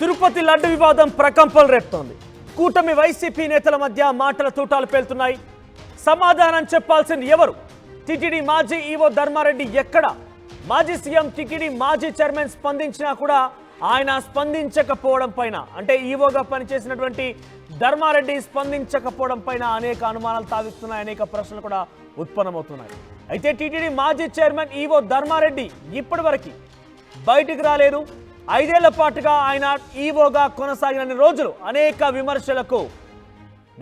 తిరుపతి లడ్డు వివాదం ప్రకంపనలు రేపుతోంది. కూటమి వైసీపీ నేతల మధ్య మాటల తూటాలు పేలుతున్నాయి. సమాధానం చెప్పాల్సింది ఎవరు? టీటీడీ మాజీ ఈవో ధర్మారెడ్డి ఎక్కడ? మాజీ సీఎం టీటీడీ మాజీ చైర్మన్ స్పందించినా కూడా ఆయన స్పందించకపోవడం పైన, అంటే ఈవోగా పనిచేసినటువంటి ధర్మారెడ్డి స్పందించకపోవడం పైన అనేక అనుమానాలు తావిస్తున్నాయి, అనేక ప్రశ్నలు కూడా ఉత్పన్నమవుతున్నాయి. అయితే టీటీడీ మాజీ చైర్మన్ ఈవో ధర్మారెడ్డి ఇప్పటివరకు బయటికి రాలేదు. 5 ఏళ్ల పాటుగా ఆయన ఈవోగా కొనసాగిన రోజులు అనేక విమర్శలకు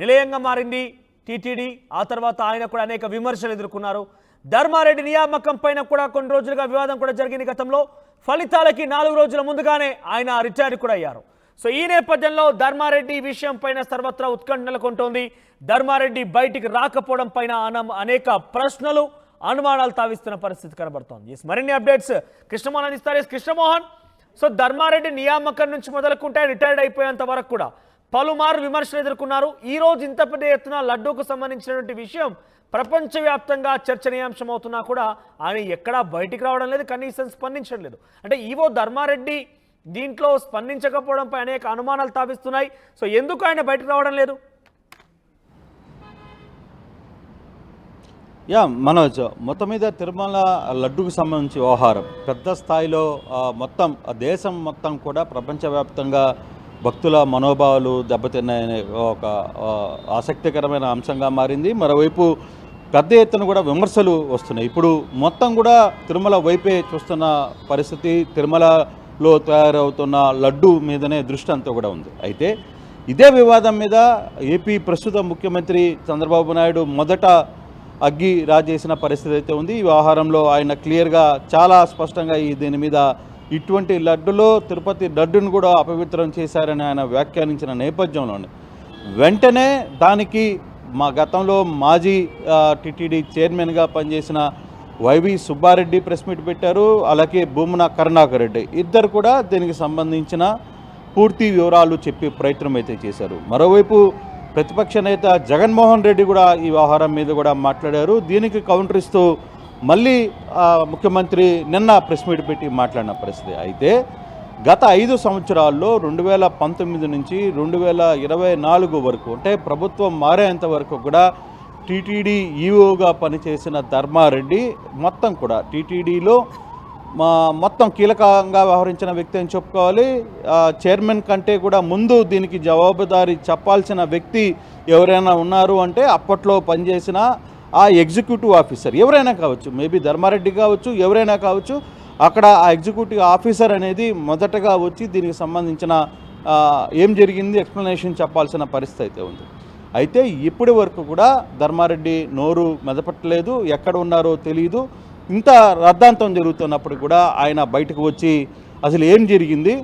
నిలయంగా మారింది టీటీడీ. ఆ తర్వాత ఆయన కూడా అనేక విమర్శలు ఎదుర్కొన్నారు. ధర్మారెడ్డి నియామకం పైన కూడా కొన్ని రోజులుగా వివాదం కూడా జరిగింది. గతంలో ఫలితాలకి 4 రోజుల ముందుగానే ఆయన రిటైర్ కూడా అయ్యారు. సో ఈ నేపథ్యంలో ధర్మారెడ్డి విషయం పైన సర్వత్రా ఉత్కంఠ నెలకొంటోంది. ధర్మారెడ్డి బయటికి రాకపోవడం పైన అనేక ప్రశ్నలు, అనుమానాలు తావిస్తున్న పరిస్థితి కనబడుతోంది. మరిన్ని అప్డేట్స్ కృష్ణమోహన్ అందిస్తారు. కృష్ణమోహన్, సో ధర్మారెడ్డి నియామకం నుంచి మొదలుకుంటే రిటైర్డ్ అయిపోయేంత వరకు కూడా పలుమారు విమర్శలు ఎదుర్కొన్నారు. ఈ రోజు ఇంత పెద్ద ఎత్తున లడ్డూకు సంబంధించినటువంటి విషయం ప్రపంచవ్యాప్తంగా చర్చనీయాంశం అవుతున్నా కూడా ఆయన ఎక్కడా బయటికి రావడం లేదు, కనీసం స్పందించడం లేదు. అంటే ఈవో ధర్మారెడ్డి దీంట్లో స్పందించకపోవడంపై అనేక అనుమానాలు తావిస్తున్నాయి. సో ఎందుకు ఆయన బయటకు రావడం లేదు? మనోజ్, మొత్తం మీద తిరుమల లడ్డుకు సంబంధించి వ్యవహారం పెద్ద స్థాయిలో మొత్తం దేశం మొత్తం కూడా ప్రపంచవ్యాప్తంగా భక్తుల మనోభావాలు దెబ్బతిన్నాయనే ఒక ఆసక్తికరమైన అంశంగా మారింది. మరోవైపు పెద్ద ఎత్తున కూడా విమర్శలు వస్తున్నాయి. ఇప్పుడు మొత్తం కూడా తిరుమల వైపే చూస్తున్న పరిస్థితి, తిరుమలలో తయారవుతున్న లడ్డు మీదనే దృష్టి అంతా కూడా ఉంది. అయితే ఇదే వివాదం మీద ఏపీ ప్రస్తుత ముఖ్యమంత్రి చంద్రబాబు నాయుడు మొదట అగ్గి రాజేసిన పరిస్థితి అయితే ఉంది. ఈ వ్యవహారంలో ఆయన క్లియర్గా చాలా స్పష్టంగా దీని మీద ఇటువంటి లడ్డులో తిరుపతి లడ్డును కూడా అపవిత్రం చేశారని ఆయన వ్యాఖ్యానించిన నేపథ్యంలోనే వెంటనే దానికి మా గతంలో మాజీ టీటీడీ చైర్మన్గా పనిచేసిన వైవి సుబ్బారెడ్డి ప్రెస్ మీట్ పెట్టారు. అలాగే భూమన కరుణాకర్ రెడ్డి ఇద్దరు కూడా దీనికి సంబంధించిన పూర్తి వివరాలు చెప్పే ప్రయత్నం అయితే చేశారు. మరోవైపు ప్రతిపక్ష నేత జగన్మోహన్ రెడ్డి కూడా ఈ వ్యవహారం మీద కూడా మాట్లాడారు. దీనికి కౌంటర్ ఇస్తూ మళ్ళీ ముఖ్యమంత్రి నిన్న ప్రెస్ మీట్ పెట్టి మాట్లాడిన పరిస్థితి. అయితే గత 5 సంవత్సరాల్లో 2019 నుంచి 2024 వరకు, అంటే ప్రభుత్వం మారేంత వరకు కూడా టీటీడీ ఈవోగా పనిచేసిన ధర్మారెడ్డి మొత్తం కూడా టీటీడీలో మొత్తం కీలకంగా వ్యవహరించిన వ్యక్తి అని చెప్పుకోవాలి. చైర్మన్ కంటే కూడా ముందు దీనికి జవాబుదారీ చెప్పాల్సిన వ్యక్తి ఎవరైనా ఉన్నారు అంటే అప్పట్లో పనిచేసిన ఆ ఎగ్జిక్యూటివ్ ఆఫీసర్ ఎవరైనా కావచ్చు, మేబీ ధర్మారెడ్డి కావచ్చు, ఎవరైనా కావచ్చు, అక్కడ ఆ ఎగ్జిక్యూటివ్ ఆఫీసర్ అనేది మొదటగా వచ్చి దీనికి సంబంధించిన ఏం జరిగింది ఎక్స్ప్లెనేషన్ చెప్పాల్సిన పరిస్థితి అయితే ఉంది. అయితే ఇప్పటి వరకు కూడా ధర్మారెడ్డి నోరు మెదపట్టలేదు, ఎక్కడ ఉన్నారో తెలియదు. ఇంత రద్దాంతం జరుగుతున్నప్పుడు కూడా ఆయన బయటకు వచ్చి అసలు ఏం జరిగింది,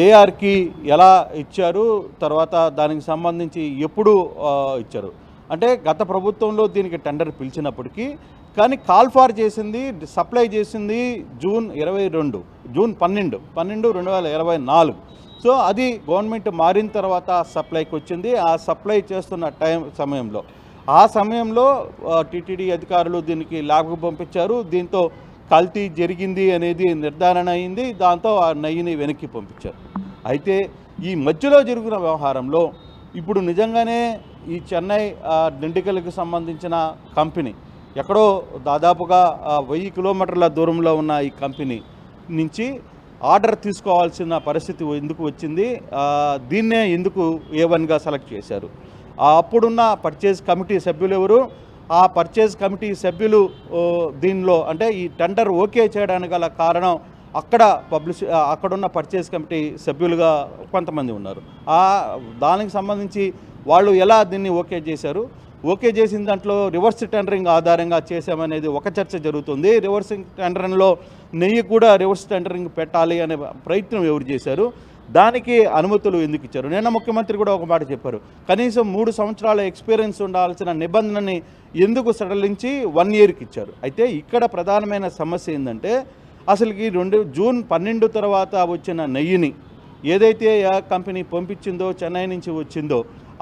ఏఆర్కి ఎలా ఇచ్చారు, తర్వాత దానికి సంబంధించి ఎప్పుడు ఇచ్చారు, అంటే గత ప్రభుత్వంలో దీనికి టెండర్ పిలిచినప్పటికీ కానీ కాల్ ఫార్ చేసింది, సప్లై చేసింది జూన్ 12 2024. సో అది గవర్నమెంట్ మారిన తర్వాత సప్లైకి వచ్చింది. ఆ సప్లై చేస్తున్న సమయంలో టీటీడీ అధికారులు దీనికి ల్యాబ్కు పంపించారు. దీంతో కల్తీ జరిగింది అనేది నిర్ధారణ అయింది. దాంతో ఆ నెయ్యిని వెనక్కి పంపించారు. అయితే ఈ మధ్యలో జరిగిన వ్యవహారంలో ఇప్పుడు నిజంగానే ఈ చెన్నై దిండిగల్కి సంబంధించిన కంపెనీ ఎక్కడో దాదాపుగా 1000 కిలోమీటర్ల దూరంలో ఉన్న ఈ కంపెనీ నుంచి ఆర్డర్ తీసుకోవాల్సిన పరిస్థితి ఎందుకు వచ్చింది, దీన్నే ఎందుకు A1గా సెలెక్ట్ చేశారు, అప్పుడున్న పర్చేజ్ కమిటీ సభ్యులు ఎవరు, ఆ పర్చేజ్ కమిటీ సభ్యులు దీనిలో అంటే ఈ టెండర్ ఓకే చేయడానికి గల కారణం అక్కడున్న పర్చేజ్ కమిటీ సభ్యులుగా కొంతమంది ఉన్నారు. దానికి సంబంధించి వాళ్ళు ఎలా దీన్ని ఓకే చేశారు, ఓకే చేసిన దాంట్లో రివర్స్ టెండరింగ్ ఆధారంగా చేశామనేది ఒక చర్చ జరుగుతుంది. రివర్స్ టెండరింగ్లో నెయ్యి కూడా రివర్స్ టెండరింగ్ పెట్టాలి అనే ప్రయత్నం ఎవరు చేశారు, దానికి అనుమతులు ఎందుకు ఇచ్చారు? నిన్న ముఖ్యమంత్రి కూడా ఒక మాట చెప్పారు, కనీసం 3 సంవత్సరాల ఎక్స్పీరియన్స్ ఉండాల్సిన నిబంధనని ఎందుకు సడలించి 1 ఇయర్కి ఇచ్చారు? అయితే ఇక్కడ ప్రధానమైన సమస్య ఏంటంటే అసలుకి జూన్ 12 తర్వాత వచ్చిన నెయ్యిని ఏదైతే కంపెనీ పంపించిందో, చెన్నై నుంచి వచ్చిందో,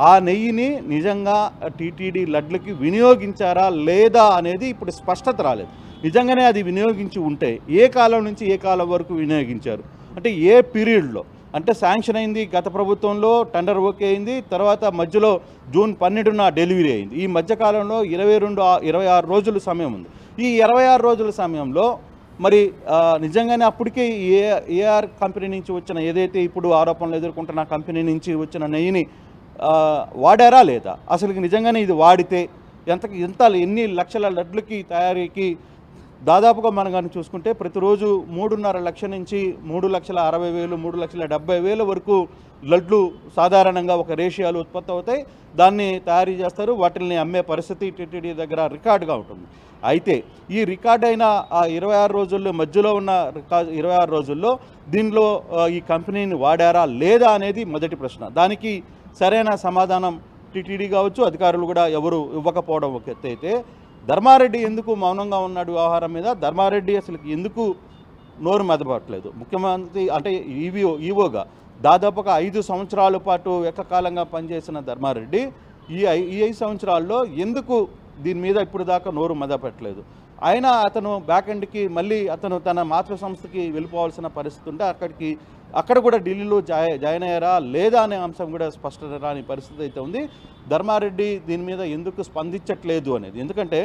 ఆ నెయ్యిని నిజంగా టీటీడీ లడ్లకి వినియోగించారా లేదా అనేది ఇప్పుడు స్పష్టత రాలేదు. నిజంగానే అది వినియోగించి ఉంటే ఏ కాలం నుంచి ఏ కాలం వరకు వినియోగించారు, అంటే ఏ పీరియడ్లో, అంటే శాంక్షన్ అయింది గత ప్రభుత్వంలో, టెండర్ ఓకే అయింది, తర్వాత మధ్యలో జూన్ 12న డెలివరీ అయింది. ఈ మధ్యకాలంలో 26 రోజుల సమయం ఉంది. ఈ 26 రోజుల సమయంలో మరి నిజంగానే అప్పటికే ఏఆర్ కంపెనీ నుంచి వచ్చిన, ఏదైతే ఇప్పుడు ఆరోపణలు ఎదుర్కొంటున్న కంపెనీ నుంచి వచ్చిన నెయ్యిని వాడారా లేదా, అసలు నిజంగానే ఇది వాడితే ఎన్ని లక్షల లడ్లకి తయారీకి దాదాపుగా మనం కానీ చూసుకుంటే ప్రతిరోజు 3.5 లక్షల నుంచి 3,60,000, 3,70,000 వరకు లడ్లు సాధారణంగా ఒక రేషియాలు ఉత్పత్తి అవుతాయి. దాన్ని తయారీ చేస్తారు, వాటిని అమ్మే పరిస్థితి టీటీడీ దగ్గర రికార్డుగా ఉంటుంది. అయితే ఈ రికార్డ్ అయిన ఆ 26 రోజుల్లో, మధ్యలో ఉన్న 26 రోజుల్లో దీనిలో ఈ కంపెనీని వాడారా లేదా అనేది మొదటి ప్రశ్న. దానికి సరైన సమాధానం టీటీడీ కావచ్చు, అధికారులు కూడా ఎవరు ఇవ్వకపోవడం ఒక ఎత్తు అయితే, ధర్మారెడ్డి ఎందుకు మౌనంగా ఉన్నాడు వ్యవహారం మీద, ధర్మారెడ్డి అసలు ఎందుకు నోరు మెదపట్లేదు? ముఖ్యమంత్రి అంటే ఈవోగా దాదాపుగా 5 సంవత్సరాల పాటు ఏకకాలంగా పనిచేసిన ధర్మారెడ్డి ఈ 5 సంవత్సరాల్లో ఎందుకు దీని మీద ఇప్పుడు దాకా నోరు మెదపట్లేదు? అయినా అతను బ్యాక్ ఎండ్కి మళ్ళీ అతను తన మాతృ సంస్థకి వెళ్ళిపోవాల్సిన పరిస్థితి ఉంటే అక్కడ కూడా ఢిల్లీలో జాయిన్ అయ్యారా లేదా అనే అంశం కూడా స్పష్టత రాని పరిస్థితి అయితే ఉంది. ధర్మారెడ్డి దీని మీద ఎందుకు స్పందించట్లేదు అనేది, ఎందుకంటే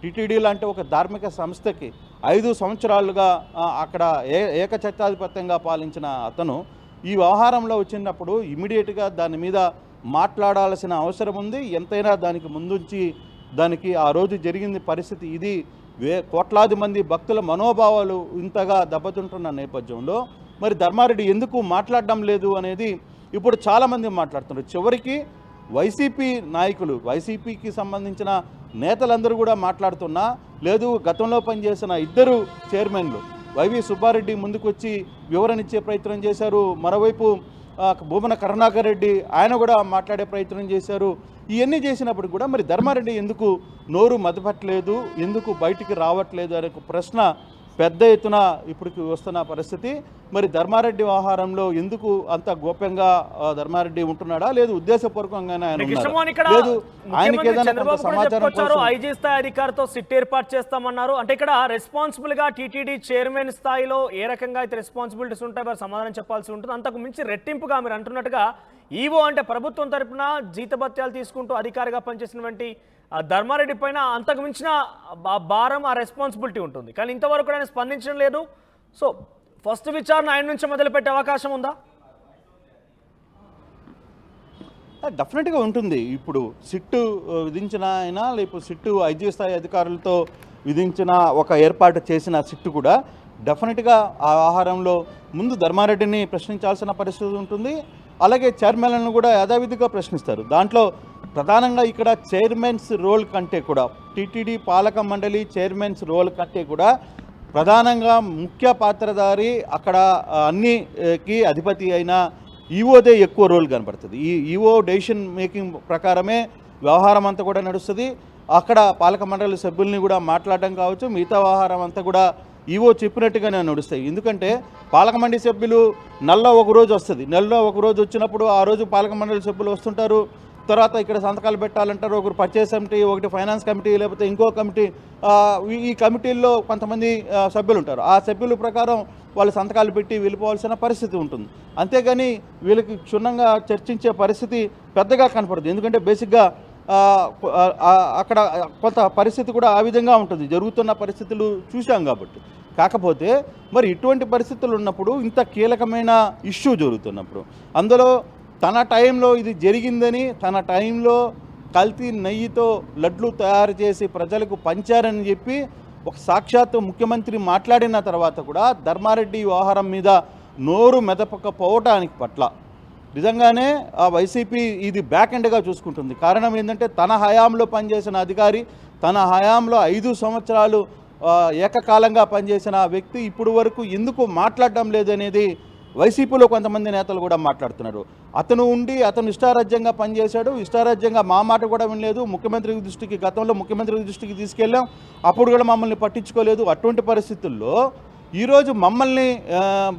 టీటీడీ లాంటి ఒక ధార్మిక సంస్థకి 5 సంవత్సరాలుగా అక్కడ ఏకఛత్రాధిపత్యంగా పాలించిన అతను ఈ వ్యవహారంలో వచ్చినప్పుడు ఇమీడియట్గా దాని మీద మాట్లాడాల్సిన అవసరం ఉంది. ఎంతైనా దానికి ముందుంచి దానికి ఆ రోజు జరిగింది పరిస్థితి ఇది, కోట్లాది మంది భక్తుల మనోభావాలు ఇంతగా దెబ్బతింటున్న నేపథ్యంలో మరి ధర్మారెడ్డి ఎందుకు మాట్లాడడం లేదు అనేది ఇప్పుడు చాలామంది మాట్లాడుతున్నారు. చివరికి వైసీపీ నాయకులు, వైసీపీకి సంబంధించిన నేతలందరూ కూడా మాట్లాడుతున్నా లేదు, గతంలో పనిచేసిన 2 చైర్మన్లు వైవి సుబ్బారెడ్డి ముందుకు వచ్చి వివరణ ఇచ్చే ప్రయత్నం చేశారు. మరోవైపు భూమన కరుణాకర్ రెడ్డి ఆయన కూడా మాట్లాడే ప్రయత్నం చేశారు. ఇవన్నీ చేసినప్పుడు కూడా మరి ధర్మారెడ్డి ఎందుకు నోరు మెదపట్లేదు, ఎందుకు బయటికి రావట్లేదు అనే ప్రశ్న పెద్ద ఎత్తున ఇప్పటికి వస్తున్న పరిస్థితి. మరి ధర్మారెడ్డి వ్యవహారంలో ఎందుకు అంత గోప్యంగా ధర్మారెడ్డి ఉంటున్నాడా, లేదు ఉద్దేశపూర్వకంగానే ఆయన లేదు ఆయనకి ఏదైనా సమాచారం కోసం ఐజీ స్థాయి అధికారితో సిట్ ఏర్పాటు చేస్తామన్నారు. అంటే ఇక్కడ రెస్పాన్సిబుల్ గా టీటీడీ చైర్మన్ స్థాయిలో ఏ రకంగా అయితే రెస్పాన్సిబిలిటీస్ ఉంటాయి వారు సమాధానం చెప్పాల్సి ఉంటుంది. అంతకు మించి రెట్టింపుగా మీరు అంటున్నట్టుగా ఈవో అంటే ప్రభుత్వం తరపున జీతభత్యాలు తీసుకుంటూ అధికారిగా పనిచేసినటువంటి ధర్మారెడ్డి పైన అంతకు మించిన భారం, ఆ రెస్పాన్సిబిలిటీ ఉంటుంది. కానీ ఇంతవరకు ఆయన స్పందించడం లేదు. సో ఫస్ట్ విచారణ ఆయన నుంచి మొదలుపెట్టే అవకాశం ఉందా? డెఫినెట్గా ఉంటుంది. ఇప్పుడు సిట్టు విధించిన అయినా లేకపోతే సిట్టు ఐజీ స్థాయి అధికారులతో విధించిన ఒక ఏర్పాటు చేసిన సిట్టు కూడా డెఫినెట్గా ఆ వ్యవహారంలో ముందు ధర్మారెడ్డిని ప్రశ్నించాల్సిన పరిస్థితి ఉంటుంది. అలాగే చైర్మన్లను కూడా యథావిధిగా ప్రశ్నిస్తారు. దాంట్లో ప్రధానంగా ఇక్కడ చైర్మన్స్ రోల్ కంటే కూడా, టీటీడీ పాలక మండలి చైర్మన్స్ రోల్ కంటే కూడా ప్రధానంగా ముఖ్య పాత్రధారి అక్కడ అన్నికి అధిపతి అయిన ఈవోదే ఎక్కువ రోల్ కనపడుతుంది. ఈ ఈవో డెసిషన్ మేకింగ్ ప్రకారమే వ్యవహారం అంతా కూడా నడుస్తుంది. అక్కడ పాలక మండలి సభ్యుల్ని కూడా మాట్లాడడం కావచ్చు, మిగతా వ్యవహారం అంతా కూడా ఈవో చెప్పినట్టుగానే నడుస్తాయి. ఎందుకంటే పాలక మండలి సభ్యులు నెలలో ఒక రోజు వస్తుంది, నెలలో ఒక రోజు వచ్చినప్పుడు ఆ రోజు పాలక మండలి సభ్యులు వస్తుంటారు. తర్వాత ఇక్కడ సంతకాలు పెట్టాలంటారు, ఒకరు పర్చేస్ కమిటీ, ఒకటి ఫైనాన్స్ కమిటీ, లేకపోతే ఇంకో కమిటీ. ఈ కమిటీల్లో కొంతమంది సభ్యులు ఉంటారు. ఆ సభ్యుల ప్రకారం వాళ్ళు సంతకాలు పెట్టి వెళ్ళిపోవాల్సిన పరిస్థితి ఉంటుంది. అంతేగాని వీళ్ళకి క్షుణ్ణంగా చర్చించే పరిస్థితి పెద్దగా కనపడదు. ఎందుకంటే బేసిక్గా అక్కడ కొంత పరిస్థితి కూడా ఆ విధంగా ఉంటుంది, జరుగుతున్న పరిస్థితులు చూసాం కాబట్టి. కాకపోతే మరి ఇటువంటి పరిస్థితులు ఉన్నప్పుడు, ఇంత కీలకమైన ఇష్యూ జరుగుతున్నప్పుడు, అందులో తన టైంలో ఇది జరిగిందని, తన టైంలో కల్తీ నెయ్యితో లడ్లు తయారు చేసి ప్రజలకు పంచారని చెప్పి ఒక సాక్షాత్తు ముఖ్యమంత్రి మాట్లాడిన తర్వాత కూడా ధర్మారెడ్డి వ్యవహారం మీద నోరు మెదపకపోవటానికి పట్ల నిజంగానే ఆ వైసీపీ ఇది బ్యాక్ ఎండ్గా చూసుకుంటుంది. కారణం ఏంటంటే తన హయాంలో పనిచేసిన అధికారి, తన హయాంలో 5 సంవత్సరాలు ఏకకాలంగా పనిచేసిన వ్యక్తి ఇప్పుడు వరకు ఎందుకు మాట్లాడడం లేదనేది వైసీపీలో కొంతమంది నేతలు కూడా మాట్లాడుతున్నారు. అతను ఉండి అతను ఇష్టారాజ్యంగా పనిచేశాడు, ఇష్టారాజ్యంగా మా మాట కూడా వినలేదు. ముఖ్యమంత్రి దృష్టికి, గతంలో ముఖ్యమంత్రి దృష్టికి తీసుకెళ్ళాం, అప్పుడు కూడా మమ్మల్ని పట్టించుకోలేదు. అటువంటి పరిస్థితుల్లో ఈరోజు మమ్మల్ని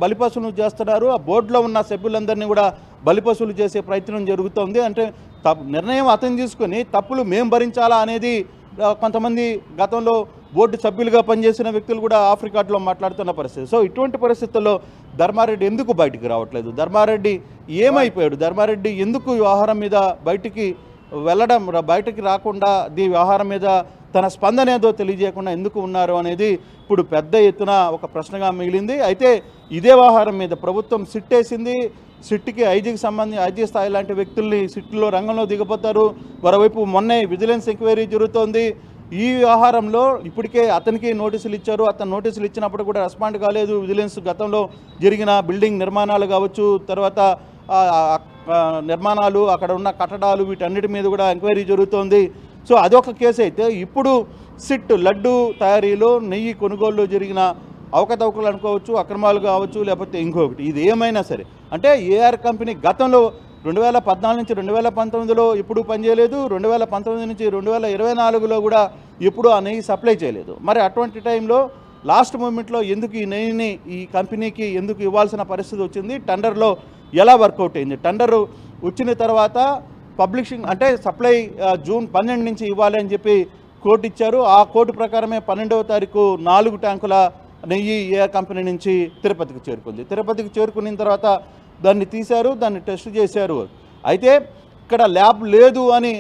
బలిపశువులు చేస్తున్నారు. ఆ బోర్డులో ఉన్న సభ్యులందరినీ కూడా బలిపశువులు చేసే ప్రయత్నం జరుగుతోంది. అంటే నిర్ణయం అతను తీసుకొని తప్పులు మేము భరించాలా అనేది కొంతమంది గతంలో బోర్డు సభ్యులుగా పనిచేసిన వ్యక్తులు కూడా ఆఫ్ రికార్డులో మాట్లాడుతున్న పరిస్థితి. సో ఇటువంటి పరిస్థితుల్లో ధర్మారెడ్డి ఎందుకు బయటికి రావట్లేదు? ధర్మారెడ్డి ఏమైపోయాడు? ధర్మారెడ్డి ఎందుకు ఈ వ్యవహారం మీద బయటికి బయటికి రాకుండా ఈ వ్యవహారం మీద తన స్పందన ఏదో తెలియజేయకుండా ఎందుకు ఉన్నారు అనేది ఇప్పుడు పెద్ద ఎత్తున ఒక ప్రశ్నగా మిగిలింది. అయితే ఇదే వ్యవహారం మీద ప్రభుత్వం సిట్ వేసింది. సిట్కి ఐజీ స్థాయి లాంటి వ్యక్తుల్ని సిట్లో రంగంలో దిగిపోతారు. మరోవైపు మొన్నే విజిలెన్స్ ఎంక్వైరీ జరుగుతోంది. ఈ వ్యవహారంలో ఇప్పటికే అతనికి నోటీసులు ఇచ్చారు. అతను నోటీసులు ఇచ్చినప్పుడు కూడా రెస్పాండ్ కాలేదు. విజిలెన్స్ గతంలో జరిగిన బిల్డింగ్ నిర్మాణాలు కావచ్చు, తర్వాత నిర్మాణాలు, అక్కడ ఉన్న కట్టడాలు, వీటన్నిటి మీద కూడా ఎంక్వైరీ జరుగుతోంది. సో అదొక కేసు అయితే ఇప్పుడు సిట్ లడ్డు తయారీలో నెయ్యి కొనుగోలులో జరిగిన అవకతవకలు అనుకోవచ్చు, అక్రమాలు కావచ్చు, లేకపోతే ఇంకొకటి, ఇది ఏమైనా సరే అంటే ఏఆర్ కంపెనీ గతంలో 2014 నుంచి 2019లో ఎప్పుడూ పనిచేయలేదు. 2019 నుంచి 2024లో కూడా ఎప్పుడూ ఆ నెయ్యి సప్లై చేయలేదు. మరి అటువంటి టైంలో లాస్ట్ మూమెంట్లో ఎందుకు ఈ నెయ్యిని ఈ కంపెనీకి ఎందుకు ఇవ్వాల్సిన పరిస్థితి వచ్చింది? టెండర్లో ఎలా వర్కౌట్ అయింది? టెండర్ వచ్చిన తర్వాత పబ్లిషింగ్ అంటే సప్లై జూన్ 12 నుంచి ఇవ్వాలి అని చెప్పి కోర్టు ఇచ్చారు. ఆ కోర్టు ప్రకారమే 12వ తారీఖు 4 ట్యాంకుల నెయ్యి ఏ కంపెనీ నుంచి తిరుపతికి చేరుకుంది. తిరుపతికి చేరుకున్న తర్వాత దాన్ని తీశారు, దాన్ని టెస్ట్ చేశారు. అయితే ఇక్కడ ల్యాబ్ లేదు అని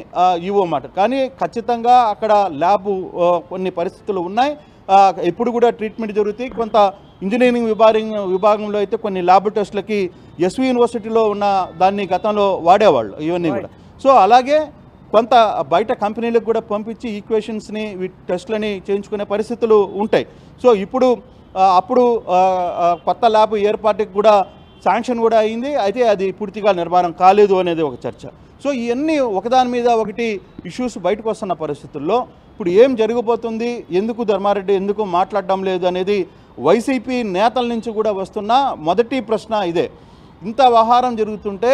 ఈవో మాట, కానీ ఖచ్చితంగా అక్కడ ల్యాబ్ కొన్ని పరిస్థితులు ఉన్నాయి. ఇప్పుడు కూడా ట్రీట్మెంట్ జరుగుతాయి. కొంత ఇంజనీరింగ్ విభాగంలో అయితే కొన్ని ల్యాబ్ టెస్టులకి ఎస్వి యూనివర్సిటీలో ఉన్న దాన్ని గతంలో వాడేవాళ్ళు ఇవన్నీ కూడా. సో అలాగే కొంత బయట కంపెనీలకు కూడా పంపించి ఈక్వేషన్స్ని టెస్ట్లని చేయించుకునే పరిస్థితులు ఉంటాయి. సో ఇప్పుడు అప్పుడు కొత్త ల్యాబ్ ఏర్పాటుకి కూడా శాంక్షన్ కూడా అయింది. అయితే అది పూర్తిగా నిర్మాణం కాలేదు అనేది ఒక చర్చ. సో ఇవన్నీ ఒకదాని మీద ఒకటి ఇష్యూస్ బయటకు వస్తున్న పరిస్థితుల్లో ఇప్పుడు ఏం జరగబోతుంది, ఎందుకు ధర్మారెడ్డి ఎందుకు మాట్లాడడం లేదు అనేది వైసీపీ నేతల నుంచి కూడా వస్తున్న మొదటి ప్రశ్న ఇదే. ఇంత వ్యవహారం జరుగుతుంటే